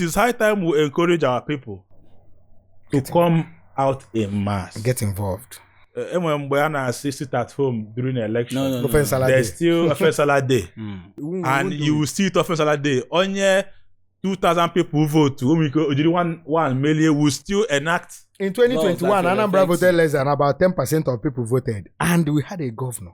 It's high time we encourage our people to come out in mass. Get involved. When we sit at home during the election, No. there's still a Festival Day. And you will see it on Festival Day. Only 2,000 people vote. Only 1 million will still enact. In 2021, Anambra voted less than about 10% of people voted. And we had a governor.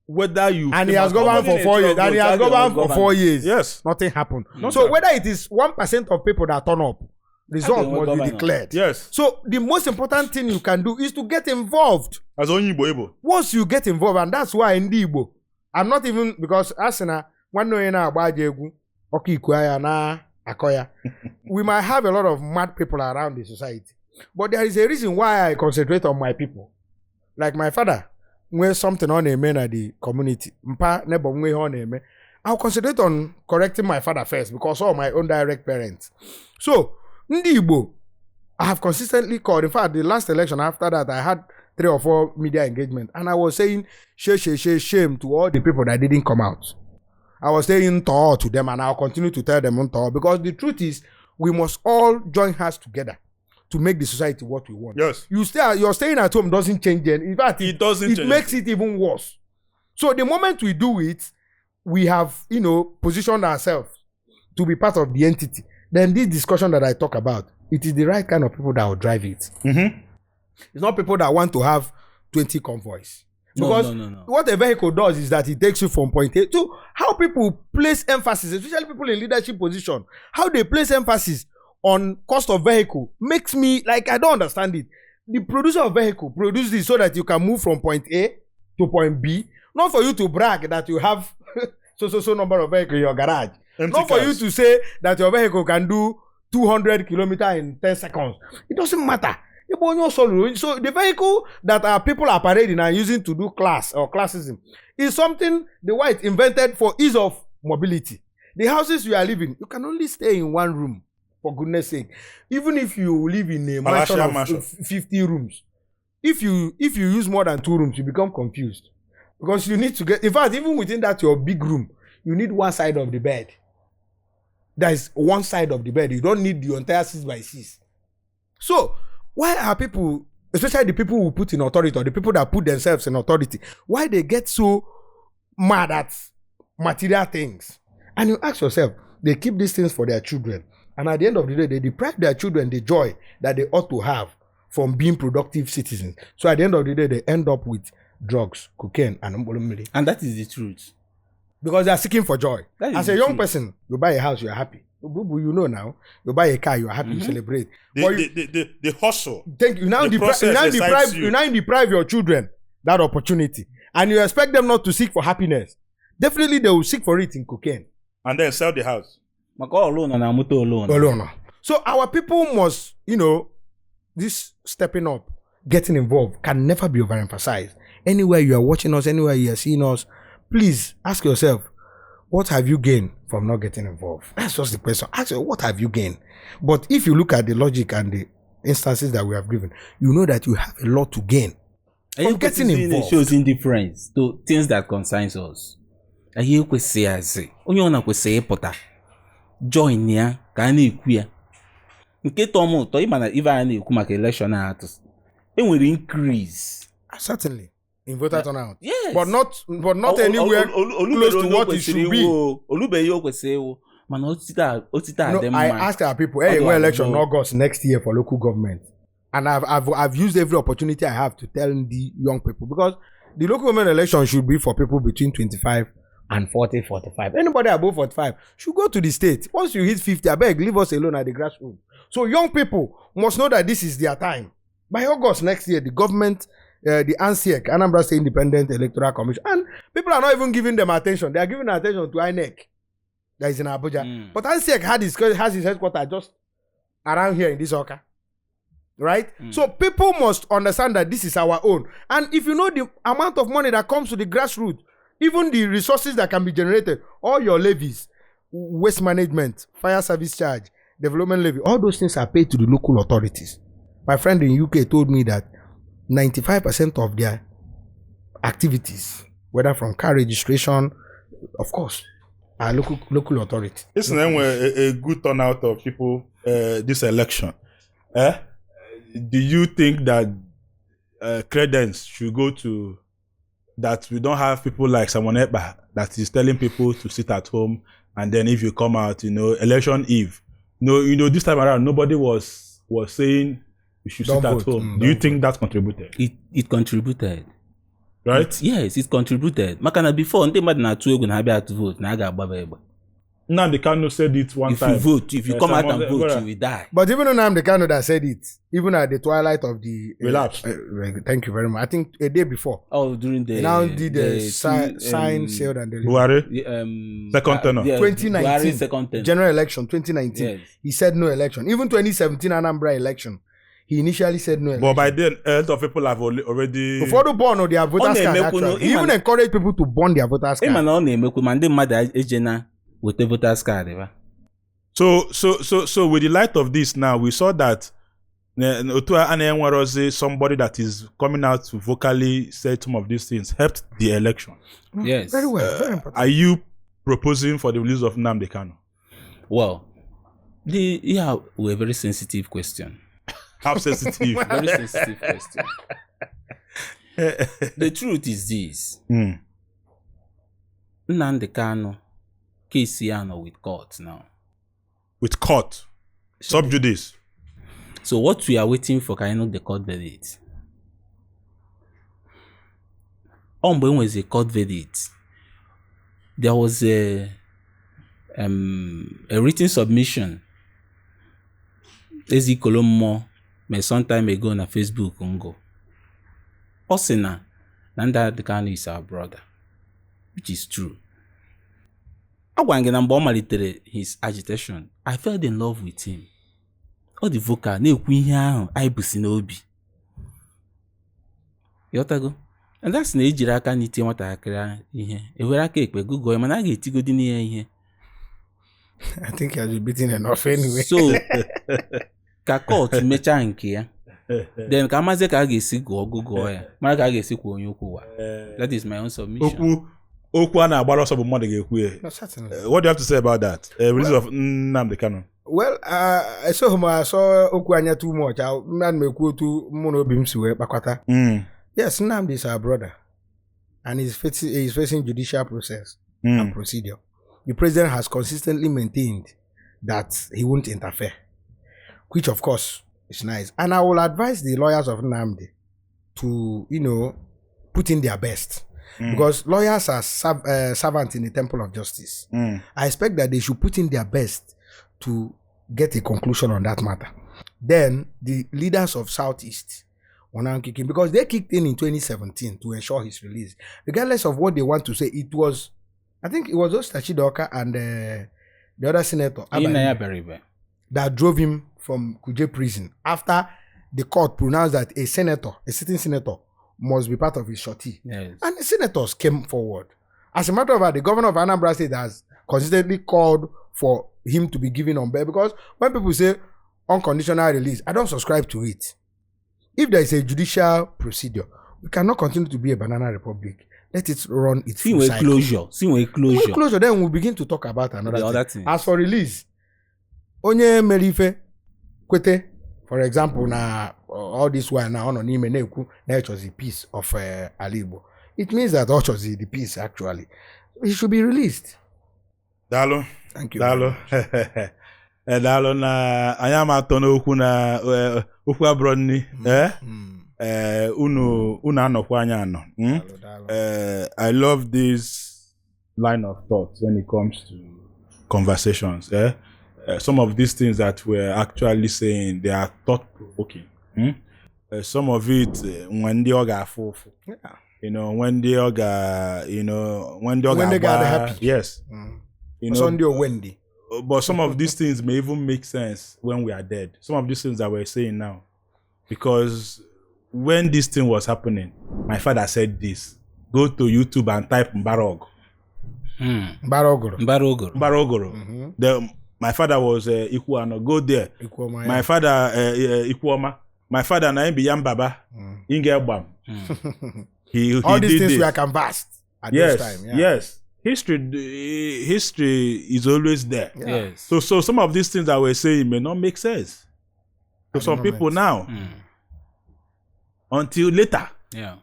Whether you and he has governed for 4 years. And he has governed for 4 years. Yes. Nothing happened. So whether it is 1% of people that turn up, result must be declared. Yes. So the most important thing you can do is to get involved. As Ndigbo. Once you get involved, and that's why Ndigbo, I'm not even, because Asina, one no na Abajegu, Oki Kwaya na Akoya, we might have a lot of mad people around the society. But there is a reason why I concentrate on my people. Like my father, when something on a man at the community, I'll concentrate on correcting my father first because of my own direct parents. So, Ndigbo, I have consistently called. In fact, the last election after that, I had 3 or 4 media engagement, and I was saying shame to all the people that didn't come out. I was saying to them, and I'll continue to tell them because the truth is, we must all join hands together to make the society what we want. Yes. You're staying at home doesn't change it. In fact, it doesn't change. It makes it even worse. So the moment we do it, we have, positioned ourselves to be part of the entity. Then this discussion that I talk about, it is the right kind of people that will drive it. Mm-hmm. It's not people that want to have 20 convoys. Because what a vehicle does is that it takes you from point A to how people place emphasis, especially people in leadership position, how they place emphasis on cost of vehicle makes me, like, I don't understand it. The producer of vehicle produces this so that you can move from point A to point B, not for you to brag that you have so number of vehicles in your garage. Not for you to say that your vehicle can do 200 kilometers in 10 seconds. It doesn't matter. So the vehicle that our people are parading and using to do class or classism is something the white invented for ease of mobility. The houses you are living, you can only stay in one room, for goodness sake. Even if you live in a mansion of 50 rooms, if you use more than 2 rooms, you become confused. Because you need to get, in fact, even within that your big room, you need one side of the bed. There is one side of the bed. You don't need the entire 6x6. So, why are people, especially the people who put in authority or the people that put themselves in authority, why they get so mad at material things? And you ask yourself, they keep these things for their children. And at the end of the day, they deprive their children the joy that they ought to have from being productive citizens. So at the end of the day, they end up with drugs, cocaine, and umbolomili. And that is the truth. Because they are seeking for joy. As a young person, you buy a house, you are happy. You know now, you buy a car, you are happy, you celebrate. The hustle. Thank you. You now deprive your children that opportunity. And you expect them not to seek for happiness. Definitely they will seek for it in cocaine. And then sell the house. So our people must, this stepping up, getting involved can never be overemphasized. Anywhere you are watching us, anywhere you are seeing us, please ask yourself, what have you gained from not getting involved? That's just the question. Ask yourself, what have you gained? But if you look at the logic and the instances that we have given, you know that you have a lot to gain from getting involved. It shows indifference to things that concerns us. Ahi kwesi azi. Onye ona kwesi ipota. Join ya ka ana ekwu ya. Nke tomu to imana even ana ekwu maka election atus. E nwere increase. Certainly. In voter turnout. Yes. But not anywhere close to what it should be. No, I asked our people, hey, when election August next year for local government. And I've used every opportunity I have to tell the young people, because the local government election should be for people between 25 and 40, 45. Anybody above 45 should go to the state. Once you hit 50, I beg, leave us alone at the grassroots. So young people must know that this is their time. By August next year, the government, the ANSEC, Anambra State Independent Electoral Commission, and people are not even giving them attention. They are giving attention to INEC that is in Abuja. But ANSEC has his headquarters just around here in this Oka. Right? So people must understand that this is our own. And if you know the amount of money that comes to the grassroots, even the resources that can be generated, all your levies, waste management, fire service charge, development levy, all those things are paid to the local authorities. My friend in UK told me that 95% of their activities, whether from car registration, of course, local authority. It's a good turnout of people this election. Do you think that credence should go to that we don't have people like Simon Ekpa that is telling people to sit at home, and then if you come out, election eve, this time around nobody was saying you should sit at home. Do you think that contributed? It contributed. Right? Yes, it contributed. Makana before, ndị mmadụ na-atụ egwu na ha bịa to vote, na a ga-agbaba egbe. Nnamdi Kanu said it one time. If you come out and vote, you will die. But even Nnamdi Kanu that said it, even at the twilight of the relapse. Thank you very much. I think a day before. Oh, during the now did the sign sealed and delivered. Buhari, second tenor. 2019 Buhari, second tenor. General election 2019. Yes. He said no election. Even 2017 Anambra election. He initially said no election. But by then, a lot of people have already... Before the burn of their voters card, actually. He even encouraged people to burn their voters card. With the voters card. So with the light of this now, we saw that somebody that is coming out to vocally say some of these things helped the election. Yes. Very well. Very important. Are you proposing for the release of Nnamdi Kanu? Well, a very sensitive question. How sensitive? Very sensitive question. The truth is this. Nnamdi Kanu case with court now. With court? Sub judice? So what we are waiting for the court verdict. When was a court verdict, there was a written submission. Ezi Kolomo some time ago on Facebook ngo. Osina Nnamdi Kanu is our brother, which is true. His agitation, I fell in love with him. All the vocal na-ekwu ihe ahụ anyị busi n'obi. Yotago. And that's na ejiri aka n'ite nwatakịrị ihe. Ewere aka ekpe gugo ya mana a ga-etigodi n'ihe ihe. I think he has been beaten enough anyway. So ka court mechaa nke ya. Then ka amaze ka a ga-esi gugo ya. Mara ka a ga-esi kwa onye okwu wa. That is my own submission. Okwu a na-agbara ọsọ bụ mmadụ ga-ekwu ya. What do you have to say about that? Release of Nnamdi Kanu. Well, I saw okwu anya too much. Man me ekwu otu mụ na obi m si wee kpakọta. Yes, Nnamdi is our brother, and he's facing judicial process and procedure. The president has consistently maintained that he won't interfere, which of course is nice. And I will advise the lawyers of Nnamdi to, put in their best. Because lawyers are servants in the temple of justice. I expect that they should put in their best to get a conclusion on that matter. Then the leaders of Southeast will now kick in, because they kicked in 2017 to ensure his release. Regardless of what they want to say, I think it was Ostachidoka and the other senator that drove him from Kuje prison after the court pronounced that a sitting senator, must be part of his shorty. Yes. And the senators came forward. As a matter of fact, the governor of Anambra State has consistently called for him to be given on bail, because when people say unconditional release, I don't subscribe to it. If there is a judicial procedure, we cannot continue to be a banana republic. Let it run its full cycle. Closure. Then we'll begin to talk about another thing. As for release, onye merife kwete, for example, na all this while now on n'ime na-ekwu na it was the peace of Ndigbo. It means that it was the peace actually. He should be released. Dalo. Thank you. Dalo. Dalo na anyị amatọ n'okwu na okwu abụrụ nni. Unu anọkwa anya anọ. I love this line of thought when it comes to conversations. Some of these things that we're actually saying, they are thought-provoking. Some of it, when the oga fufu, when the oga, when they got happy. Yes. Sunday or Wendy. But some of these things may even make sense when we are dead. Some of these things that we're saying now. Because when this thing was happening, my father said this. Go to YouTube and type Mbarog. Mbarogoro. My father was Ikuano. Go there. My father Ikuoma. My father na be Yambaba. Inge Bam. All these things were canvassed at this time. Yeah. Yes. history is always there. Yes. So some of these things that we're saying may not make sense to some people now. Until later. Yeah.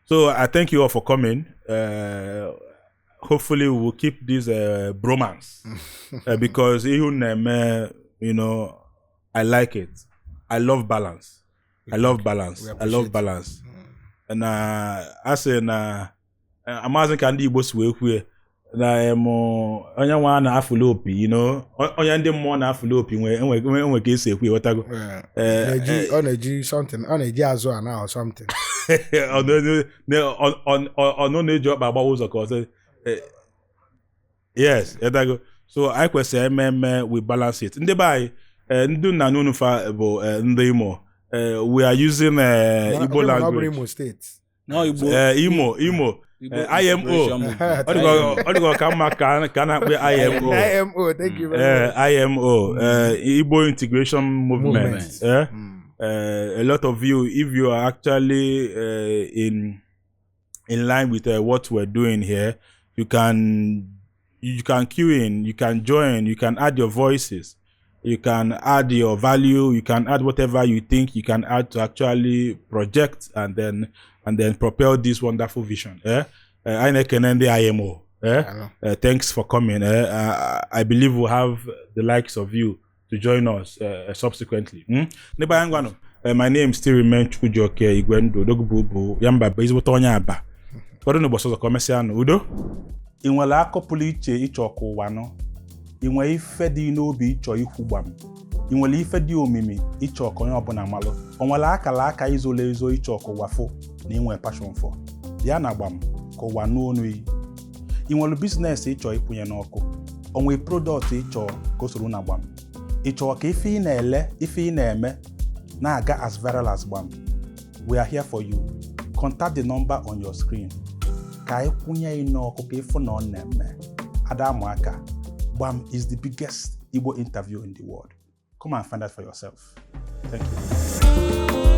So I thank you all for coming. Hopefully we will keep this bromance because even you know, I like it. I love balance. I love balance. And I say amazing can Ndigbo swe na onye nwa na afụlo opi, you know, onye ndị mmụọ na afụlo opi nwe ka esi ekwu wetago ọ na-eji something, ọ na-eji azụ ana or something. ọ na-eji ọkpa agbawa ụzọ ka ọzọ. Yes, wetago. So I kwesịrị ememe we balance it. Ndị be anyị ndị nna n'unu fa bụ ndị Imo. We are using Igbo language. Imo State. No, Igbo. Imo. IMO. Odigo kama kana we IMO. IMO, thank you very much. IMO. Igbo Integration Movement. A lot of you, if you are actually in line with what we're doing here, you can queue in, you can join, you can add your voices. You can add your value, you can add whatever you think you can add to actually project and then propel this wonderful vision. I recommend the IMO. Thanks for coming. I believe we'll have the likes of you to join us subsequently. My name still remains Chukwujoke Igwendo Dogbubu Yamba Bezbotonya Aba. Kodono Bosozo Commercial Udo. Inwala akọpụlụ iche ịchọkụ ụwa nọ. Inwe ife dị n'obi ịchọ ikwu gbam. Inwele ife dị omimi ịchọ ka onye ọbụla malụ. Onwele akala aka izole ezo ịchọ ka ụwa fụ na inwe passion for. Ya na gbam ka ụwa n'onu yi. Inwele business ịchọ ịkwụnye n'ọkụ. Onwe product ịchọ ka o soro na gbam. Ịchọ ka ife ị na-ele, ife ị na-eme na-aga as viral as gbam. We are here for you. Contact the number on your screen. Ka ịkwụnye n'ọkụ ka ịfụ na ọ na-eme. Adamuaka. BAM is the biggest Igbo interview in the world. Come and find out for yourself. Thank you.